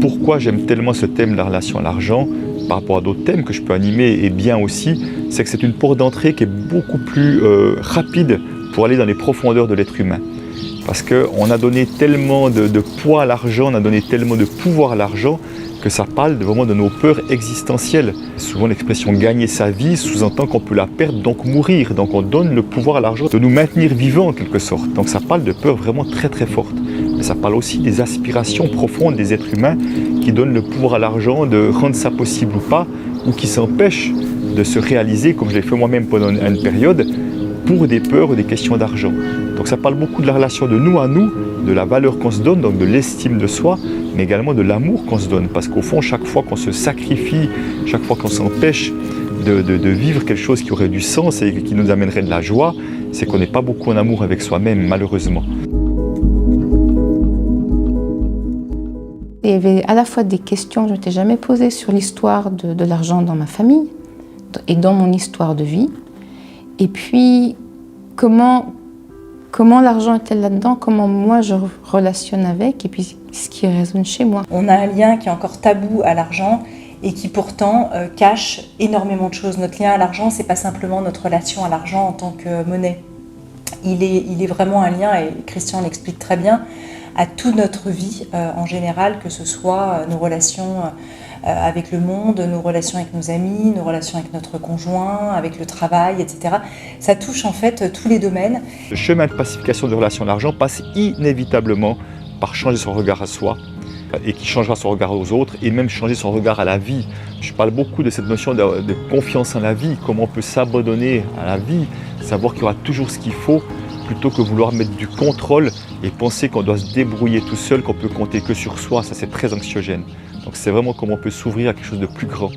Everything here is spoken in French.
Pourquoi j'aime tellement ce thème de la relation à l'argent par rapport à d'autres thèmes que je peux animer et bien aussi, c'est que c'est une porte d'entrée qui est beaucoup plus rapide pour aller dans les profondeurs de l'être humain. Parce qu'on a donné tellement de poids à l'argent, on a donné tellement de pouvoir à l'argent que ça parle vraiment de nos peurs existentielles. Souvent l'expression gagner sa vie sous-entend qu'on peut la perdre, donc mourir. Donc on donne le pouvoir à l'argent de nous maintenir vivants en quelque sorte. Donc ça parle de peurs vraiment très très fortes. Mais ça parle aussi des aspirations profondes des êtres humains qui donnent le pouvoir à l'argent de rendre ça possible ou pas, ou qui s'empêchent de se réaliser, comme je l'ai fait moi-même pendant une période, pour des peurs ou des questions d'argent. Donc ça parle beaucoup de la relation de nous à nous, de la valeur qu'on se donne, donc de l'estime de soi, mais également de l'amour qu'on se donne. Parce qu'au fond, chaque fois qu'on se sacrifie, chaque fois qu'on s'empêche de vivre quelque chose qui aurait du sens et qui nous amènerait de la joie, c'est qu'on n'est pas beaucoup en amour avec soi-même, malheureusement. Il y avait à la fois des questions que je ne m'étais jamais posées sur l'histoire de l'argent dans ma famille et dans mon histoire de vie. Et puis, comment l'argent est-elle là-dedans, comment moi je relationne avec, et puis ce qui résonne chez moi. On a un lien qui est encore tabou à l'argent et qui pourtant cache énormément de choses. Notre lien à l'argent, c'est pas simplement notre relation à l'argent en tant que monnaie. Il est vraiment un lien, et Christian l'explique très bien, à toute notre vie en général, que ce soit nos relations avec le monde, nos relations avec nos amis, nos relations avec notre conjoint, avec le travail, etc. Ça touche en fait tous les domaines. Le chemin de pacification de relation à l'argent passe inévitablement par changer son regard à soi et qui changera son regard aux autres et même changer son regard à la vie. Je parle beaucoup de cette notion de confiance en la vie, comment on peut s'abandonner à la vie, savoir qu'il y aura toujours ce qu'il faut, plutôt que vouloir mettre du contrôle et penser qu'on doit se débrouiller tout seul, qu'on peut compter que sur soi. Ça, c'est très anxiogène. Donc c'est vraiment comment on peut s'ouvrir à quelque chose de plus grand.